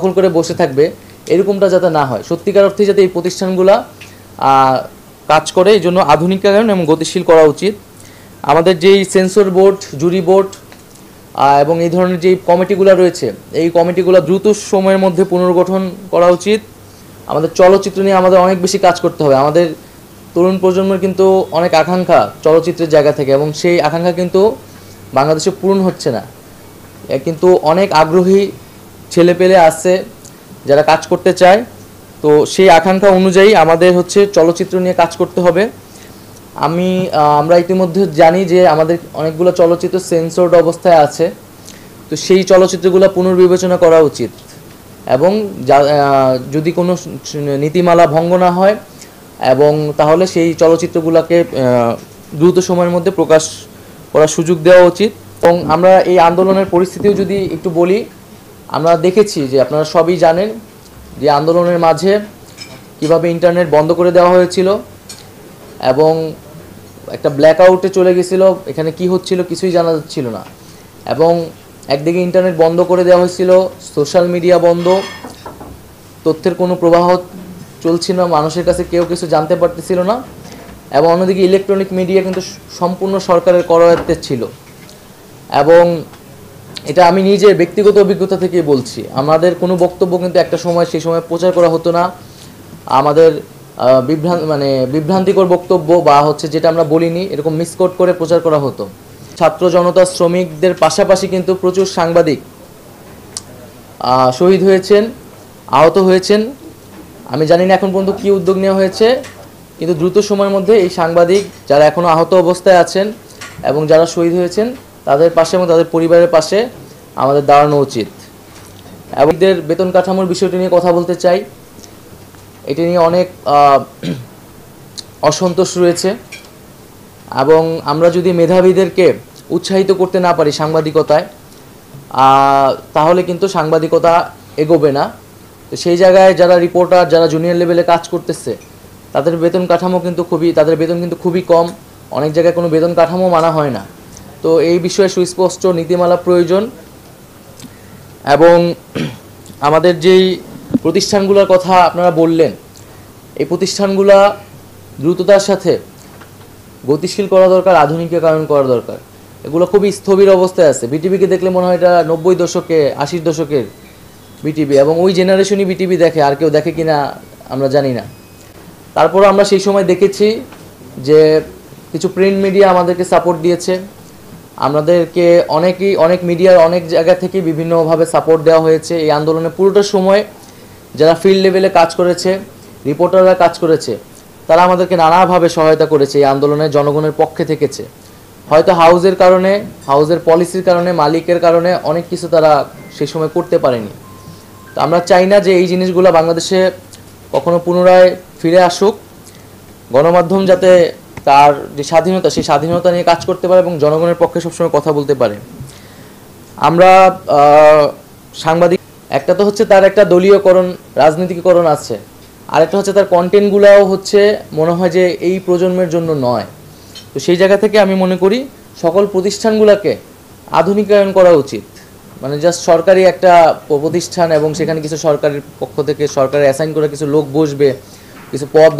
দখল করে বসে থাকবে, এরকমটা যাতে না হয়। সত্যিকার অর্থে যাতে এই প্রতিষ্ঠানগুলা কাজ করে, এই জন্য আধুনিকায়ন এবং গতিশীল করা উচিত। আমাদের যেই সেন্সর বোর্ড, জুরি বোর্ড এবং এই ধরনের যেই কমিটিগুলো রয়েছে, এই কমিটিগুলো দ্রুত সময়ের মধ্যে পুনর্গঠন করা উচিত। আমাদের চলচ্চিত্র নিয়ে আমাদের অনেক বেশি কাজ করতে হবে। আমাদের তরুণ প্রজন্মের কিন্তু অনেক আকাঙ্ক্ষা চলচ্চিত্রের জায়গা থেকে, এবং সেই আকাঙ্ক্ষা কিন্তু বাংলাদেশে পূরণ হচ্ছে না। কিন্তু অনেক আগ্রহী ছেলেপেলে আছে যারা কাজ করতে চায়। তো সেই আকাঙ্ক্ষা অনুযায়ী আমাদের চলচ্চিত্র নিয়ে কাজ করতে হবে। আমরা ইতিমধ্যে জানি যে আমাদের অনেকগুলো চলচ্চিত্র সেন্সরড অবস্থায় আছে। তো সেই চলচ্চিত্রগুলো পুনর্বিবেচনা করা উচিত, এবং যদি কোনো নীতিমালা ভঙ্গ না হয়, এবং তাহলে সেই চলচ্চিত্রগুলোকে দ্রুত সময়ের মধ্যে প্রকাশ করার সুযোগ দেওয়া উচিত। এবং আমরা এই আন্দোলনের পরিস্থিতিও যদি একটু বলি, আমরা দেখেছি যে আপনারা সবই জানেন যে আন্দোলনের মাঝে কিভাবে ইন্টারনেট বন্ধ করে দেওয়া হয়েছিল এবং একটা ব্ল্যাক আউটে চলে গেছিল। এখানে কি হচ্ছিল কিছুই জানা যাচ্ছিল না, এবং একদিকে ইন্টারনেট বন্ধ করে দেওয়া হয়েছিল, সোশ্যাল মিডিয়া বন্ধ, তথ্যের কোনো প্রবাহ চলছিল না, মানুষের কাছে কেউ কিছু জানতে পারতেছিল না। এবং অন্যদিকে ইলেকট্রনিক মিডিয়া কিন্তু সম্পূর্ণ সরকারের করায়ত্তে ছিল। এবং এটা আমি নিজে ব্যক্তিগত অভিজ্ঞতা থেকে বলছি, আমাদের কোনো বক্তব্য কিন্তু একটা সময় সেই সময় প্রচার করা হতো না। আমাদের বিভ্রান্তিকর বক্তব্য বা যেটা আমরা বলিনি এরকম মিসকোট করে প্রচার করা হতো। ছাত্র জনতা, শ্রমিকদের পাশাপাশি কিন্তু প্রচুর সাংবাদিক শহীদ হয়েছেন, আহত হয়েছেন। আমি জানি না এখন পর্যন্ত কী উদ্যোগ নেওয়া হয়েছে, কিন্তু দ্রুত সময়ের মধ্যে এই সাংবাদিক যারা এখনও আহত অবস্থায় আছেন এবং যারা শহীদ হয়েছেন তাদের পাশে এবং তাদের পরিবারের পাশে আমাদের দাঁড়ানো উচিত। এবং এদের বেতন কাঠামোর বিষয়টি নিয়ে কথা বলতে চাই। এটি নিয়ে অনেক অসন্তোষ রয়েছে, এবং আমরা যদি মেধাবীদেরকে উৎসাহিত করতে না পারি সাংবাদিকতায়, তাহলে কিন্তু সাংবাদিকতা এগোবে না। তো সেই জায়গায় যারা রিপোর্টার, যারা জুনিয়র লেভেলে কাজ করতেছে, তাদের বেতন কাঠামো কিন্তু খুবই কম। অনেক জায়গায় কোনো বেতন কাঠামো মানা হয় না। তো এই বিষয়ে সুস্পষ্ট নীতিমালা প্রয়োজন। এবং আমাদের যেই প্রতিষ্ঠানগুলোর কথা আপনারা বললেন, এই প্রতিষ্ঠানগুলা দ্রুততার সাথে গতিশীল করা দরকার, আধুনিকীকরণ করা দরকার। এগুলো খুবই স্থবির অবস্থায় আছে। বিটিভিকে দেখলে মনে হয় এটা 90 দশকে, 80 দশকের বিটিভি, এবং ওই জেনারেশনই বিটিভি দেখে, আর কেউ দেখে কিনা আমরা জানি না। তারপরও আমরা সেই সময় দেখেছি যে কিছু প্রিন্ট মিডিয়া আমাদেরকে সাপোর্ট দিয়েছে। আমাদেরকে অনেক মিডিয়ার অনেক জায়গা থেকে বিভিন্নভাবে সাপোর্ট দেওয়া হয়েছে। এই আন্দোলনে পুরোটা সময় যারা ফিল্ড লেভেলে কাজ করেছে, রিপোর্টাররা কাজ করেছে, তারা আমাদেরকে নানাভাবে সহায়তা করেছে। এই আন্দোলনে জনগণের পক্ষে থেকেছে। হয়তো হাউজের পলিসির কারণে, মালিকের কারণে অনেক কিছু তারা সেই সময় করতে পারেনি। তো আমরা চাই না যে এই জিনিসগুলো বাংলাদেশে কখনো পুনরায় ফিরে আসুক। গণমাধ্যম যাতে তার যে স্বাধীনতা, সেই স্বাধীনতা নিয়ে কাজ করতে পারে এবং জনগণের পক্ষে সবসময় কথা বলতে পারে। আমরা সাংবাদিক, একটা তো তার একটা দলীয়করণ, রাজনীতিকরণ আছে, আরেকটা তার কন্টেন্টগুলোও মনে হয় যে এই প্রজন্মের জন্য নয়। তো সেই জায়গা থেকে আমি মনে করি সকল প্রতিষ্ঠানগুলোকে আধুনিকায়ন করা উচিত। মানে জাস্ট সরকারি একটা প্রতিষ্ঠান এবং সেখানে কিছু সরকারের পক্ষ থেকে সরকারের অ্যাসাইন করা কিছু লোক বসবে, কিছু পদ